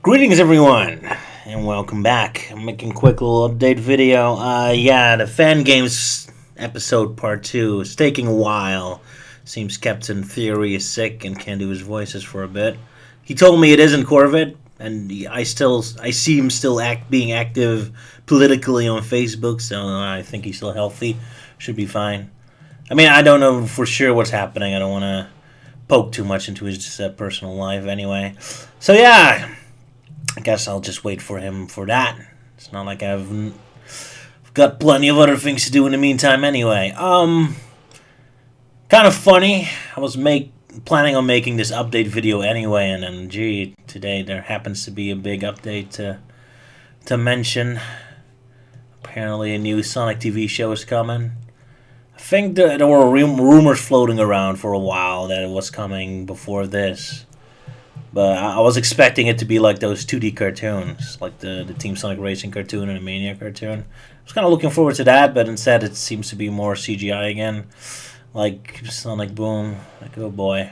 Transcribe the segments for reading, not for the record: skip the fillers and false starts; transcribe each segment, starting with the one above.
Greetings everyone, and welcome back. I'm making a quick little update video. The Fangames episode part 2 is taking a while. Seems Captain Theory is sick and can't do his voices for a bit. He told me it isn't Corvid, and I see him still being active politically on Facebook, so I think he's still healthy. Should be fine. I mean, I don't know for sure what's happening. I don't want to poke too much into his personal life anyway. So yeah, I guess I'll just wait for him for that. It's not like I've got plenty of other things to do in the meantime anyway. Kind of funny. I was planning on making this update video anyway, and then gee, today there happens to be a big update to mention. Apparently a new Sonic TV show is coming. I think there were rumors floating around for a while that it was coming before this. But I was expecting it to be like those 2D cartoons, like the Team Sonic Racing cartoon and the Mania cartoon. I was kind of looking forward to that, but instead it seems to be more CGI again. Like Sonic Boom. Like, oh boy.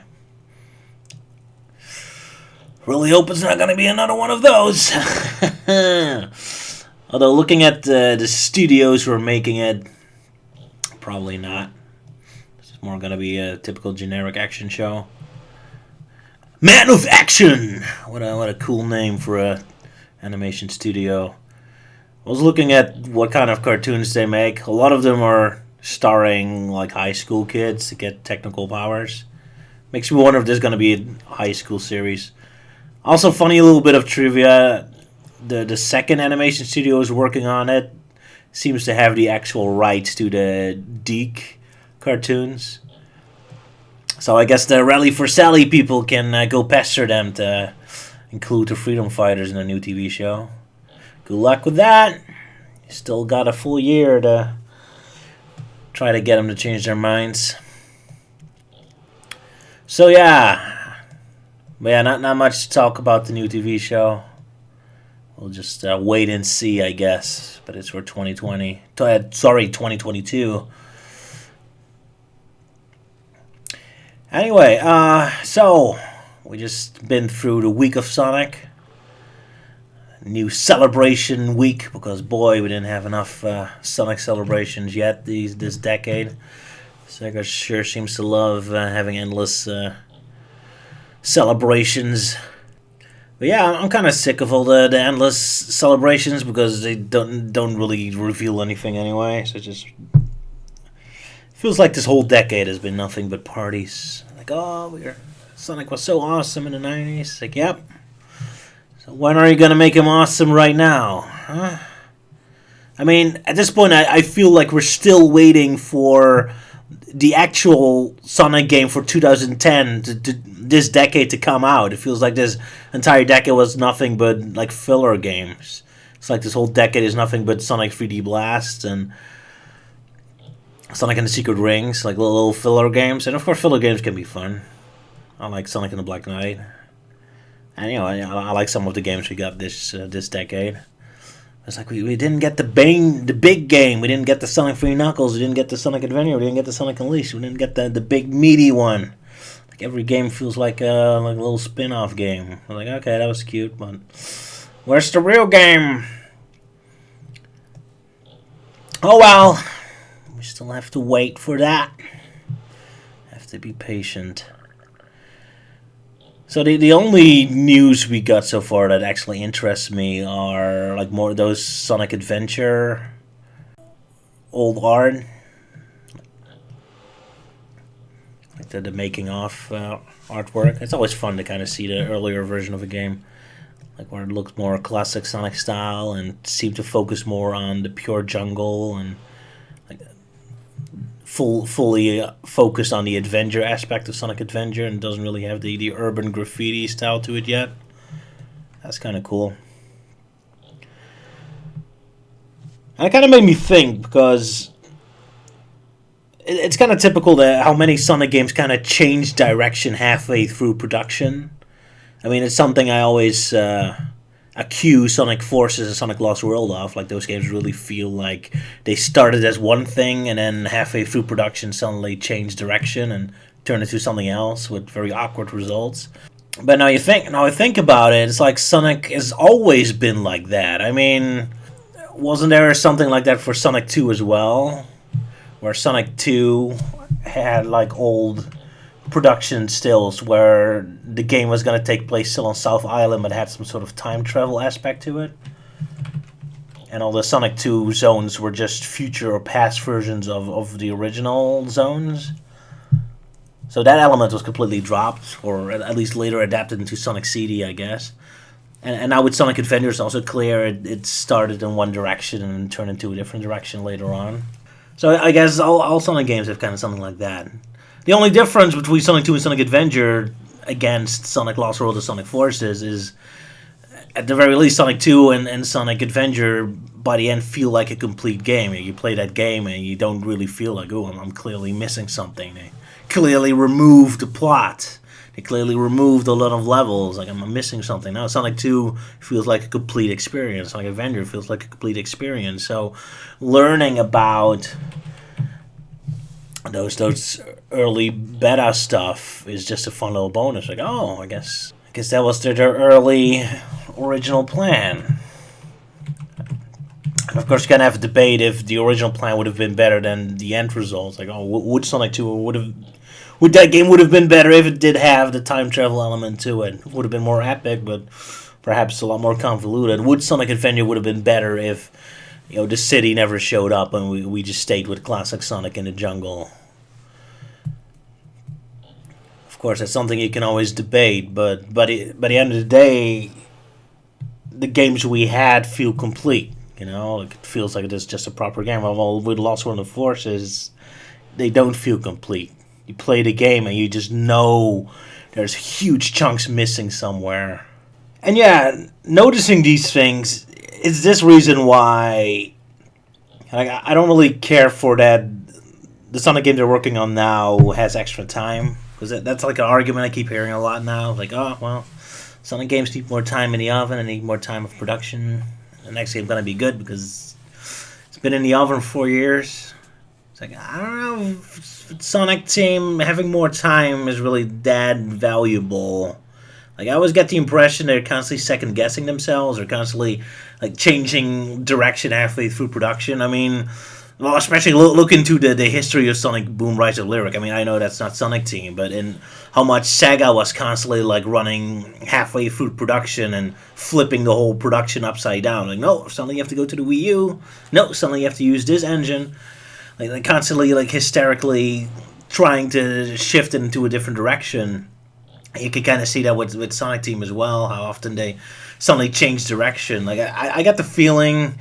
Really hope it's not going to be another one of those. Although looking at the studios who are making it, probably not. This is more going to be a typical generic action show. Man of Action! What a cool name for a animation studio. I was looking at what kind of cartoons they make. A lot of them are starring like high school kids to get technical powers. Makes me wonder if there's going to be a high school series. Also, funny little bit of trivia. The second animation studio is working on it. Seems to have the actual rights to the Deke cartoons. So I guess the Rally for Sally people can go pester them to include the Freedom Fighters in a new TV show. Good luck with that. You still got a full year to try to get them to change their minds. So yeah. But yeah, not much to talk about the new TV show. We'll just wait and see, I guess. But it's for 2022. Anyway, so we just been through the week of Sonic. New celebration week, because boy, we didn't have enough Sonic celebrations yet this decade. Sega sure seems to love having endless celebrations. But yeah, I'm kind of sick of all the endless celebrations because they don't really reveal anything anyway. So it just feels like this whole decade has been nothing but parties. Like, oh, Sonic was so awesome in the 90s. Like, yep. So when are you going to make him awesome right now? Huh? I mean, at this point, I feel like we're still waiting for the actual Sonic game for 2010 this decade to come out. It feels like this entire decade was nothing but like filler games. It's like this whole decade is nothing but Sonic 3D Blast and Sonic and the Secret Rings, like little filler games. And of course, filler games can be fun. I like Sonic and the Black Knight. And you know, I like some of the games we got this decade. It's like we didn't get the big game. We didn't get the Sonic 3 Knuckles. We didn't get the Sonic Adventure. We didn't get the Sonic Unleashed. We didn't get the big meaty one. Like every game feels like a little spin-off game. I'm like, okay, that was cute, but where's the real game? Oh well. We still have to wait for that. Have to be patient. So the only news we got so far that actually interests me are like more those Sonic Adventure old art, like the making of artwork. It's always fun to kind of see the earlier version of a game, like where it looks more classic Sonic style and seemed to focus more on the pure jungle and like fully focused on the adventure aspect of Sonic Adventure and doesn't really have the urban graffiti style to it yet. That's kind of cool. And it kind of made me think because it's kind of typical that how many Sonic games kind of change direction halfway through production. I mean, it's something I always accuse Sonic Forces and Sonic Lost World of. Like, those games really feel like they started as one thing and then halfway through production suddenly changed direction and turned into something else with very awkward results. But now I think about it, it's like Sonic has always been like that. I mean, wasn't there something like that for Sonic 2 as well? Where Sonic 2 had like old production stills where the game was going to take place still on South Island but had some sort of time travel aspect to it. And all the Sonic 2 zones were just future or past versions of the original zones. So that element was completely dropped, or at least later adapted into Sonic CD, I guess. And now with Sonic Adventure, it's also clear it started in one direction and turned into a different direction later on. So I guess all Sonic games have kind of something like that. The only difference between Sonic 2 and Sonic Adventure against Sonic Lost World and Sonic Forces is, at the very least, Sonic 2 and Sonic Adventure by the end feel like a complete game. You play that game and you don't really feel like, oh, I'm clearly missing something. They clearly removed the plot. They clearly removed a lot of levels. Like, I'm missing something. Now Sonic 2 feels like a complete experience. Sonic Adventure feels like a complete experience. So learning about those early beta stuff is just a fun little bonus. Like, oh, I guess that was their early original plan. And of course, you can have a debate if the original plan would have been better than the end results. Like, oh, would Sonic 2 would that game would have been better if it did have the time travel element to it? It would have been more epic, but perhaps a lot more convoluted. Would Sonic Adventure would have been better if the city never showed up and we just stayed with classic Sonic in the jungle? Of course, that's something you can always debate, but by the end of the day, the games we had feel complete. It feels like it is just a proper game. Although with Lost World and Forces, they don't feel complete. You play the game and you just know there's huge chunks missing somewhere. And yeah, noticing these things is this reason why I don't really care for that. The Sonic game they're working on now has extra time, because that's like an argument I keep hearing a lot now. Like, oh well, Sonic games need more time in the oven and need more time of production. The next game's gonna be good because it's been in the oven for 4 years. It's like, I don't know if Sonic team having more time is really that valuable. Like, I always get the impression they're constantly second guessing themselves or constantly like changing direction halfway through production. I mean, well, especially look into the history of Sonic Boom Rise of Lyric. I mean, I know that's not Sonic Team, but in how much Sega was constantly like running halfway through production and flipping the whole production upside down. Like, no, suddenly you have to go to the Wii U. No, suddenly you have to use this engine. Like constantly, like hysterically trying to shift it into a different direction. You can kind of see that with Sonic Team as well. How often they suddenly change direction. Like I got the feeling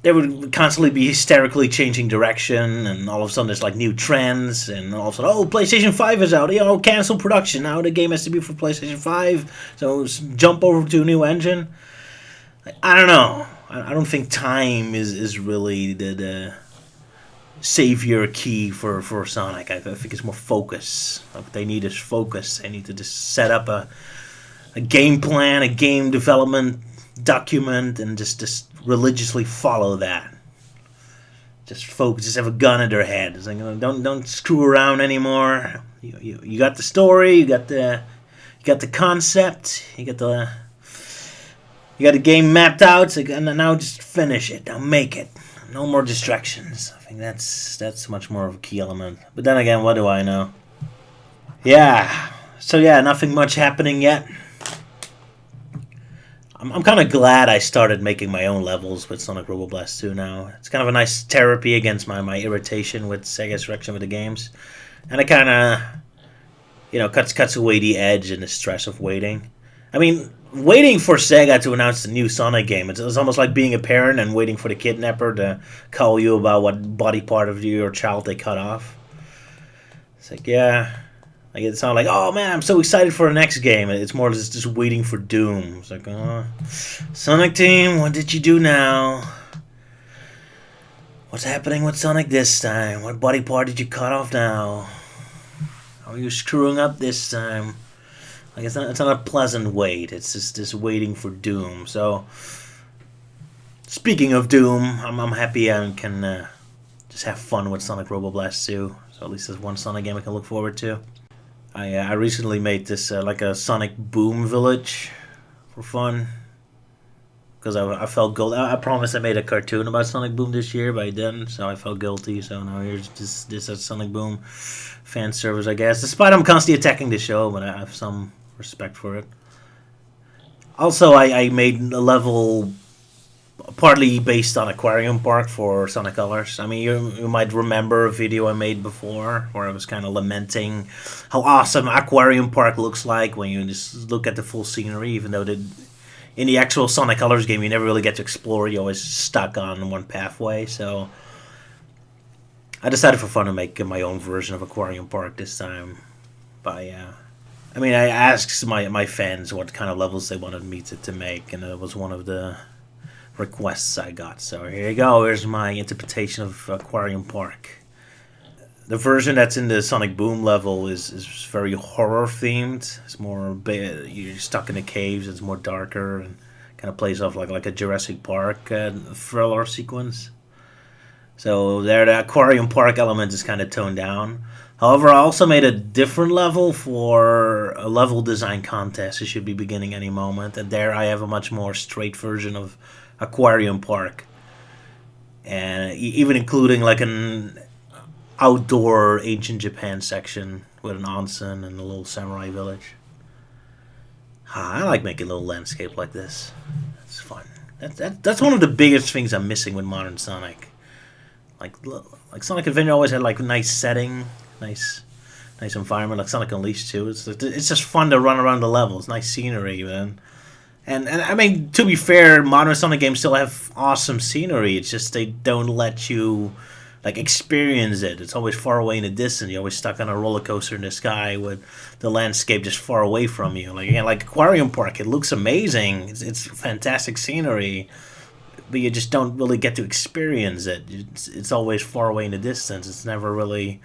they would constantly be hysterically changing direction, and all of a sudden there's like new trends, and all of a sudden, oh, PlayStation 5 is out. Cancel production. Now the game has to be for PlayStation 5. So jump over to a new engine. I don't know. I don't think time is really the savior key for Sonic. I think it's more focus. What they need is focus. They need to just set up a game plan, a game development document, and just religiously follow that. Just focus. Just have a gun in their head. It's like, don't screw around anymore. You got the story. You got the concept. You got the game mapped out. It's like, and now just finish it. Now make it. No more distractions. I think that's much more of a key element. But then again, what do I know? Yeah. So yeah, nothing much happening yet. I'm kind of glad I started making my own levels with Sonic Robo Blast 2 now. It's kind of a nice therapy against my irritation with Sega's direction with the games. And it kind of, cuts away the edge and the stress of waiting. I mean, waiting for Sega to announce the new Sonic game, it's almost like being a parent and waiting for the kidnapper to call you about what body part of your child they cut off. It's like, yeah. Like, it's not like, oh man, I'm so excited for the next game. It's more just waiting for doom. It's like, oh, Sonic Team, what did you do now? What's happening with Sonic this time? What body part did you cut off now? How are you screwing up this time? Like, it's not a pleasant wait. It's just this waiting for doom. So, speaking of doom, I'm happy I can just have fun with Sonic Robo Blast 2. So at least there's one Sonic game I can look forward to. I recently made this like a Sonic Boom village for fun because I felt guilty. I promised I made a cartoon about Sonic Boom this year, but I didn't, so I felt guilty. So now here's this as Sonic Boom fan service, I guess. Despite I'm constantly attacking the show, but I have some respect for it. Also, I made a level partly based on Aquarium Park for Sonic Colors. I mean, you might remember a video I made before where I was kind of lamenting how awesome Aquarium Park looks like when you just look at the full scenery, even though in the actual Sonic Colors game you never really get to explore. You're always stuck on one pathway. So I decided for fun to make my own version of Aquarium Park this time. But yeah. I mean, I asked my fans what kind of levels they wanted me to make, and it was one of the requests I got. So here you go. Here's my interpretation of Aquarium Park. The version that's in the Sonic Boom level is very horror themed. It's more you're stuck in the caves. It's more darker and kind of plays off like a Jurassic Park thriller sequence. So there, the Aquarium Park element is kind of toned down. However, I also made a different level for a level design contest. It should be beginning any moment, and there I have a much more straight version of Aquarium Park, and even including like an outdoor ancient Japan section with an onsen and a little samurai village. I like making a little landscape like this. It's fun. That's one of the biggest things I'm missing with modern Sonic. Like Sonic Adventure always had like a nice setting, nice environment. Like Sonic Unleashed too. It's just fun to run around the levels. Nice scenery, man. And I mean, to be fair, modern Sonic games still have awesome scenery. It's just they don't let you like experience it. It's always far away in the distance. You're always stuck on a roller coaster in the sky with the landscape just far away from you. Like again, like Aquarium Park, it looks amazing. It's fantastic scenery, but you just don't really get to experience it. It's always far away in the distance. It's never really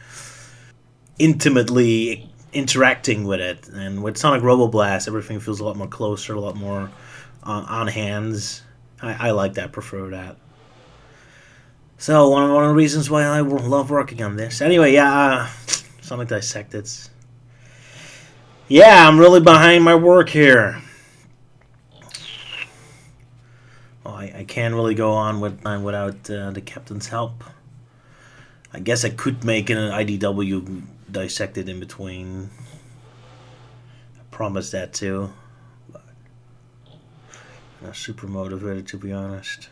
intimately interacting with it. And with Sonic Robo Blast, everything feels a lot more closer, a lot more on hands. I like that, prefer that. So one of the reasons why I love working on this. Anyway, yeah, Sonic Dissected. Yeah, I'm really behind my work here. Well, I can't really go on without the captain's help. I guess I could make an IDW Dissected in between. I promised that too. But I'm not super motivated, to be honest.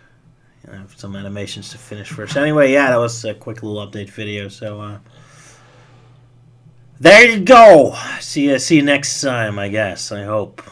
I have some animations to finish first. Anyway, yeah, that was a quick little update video. So there you go. See you next time, I guess. I hope.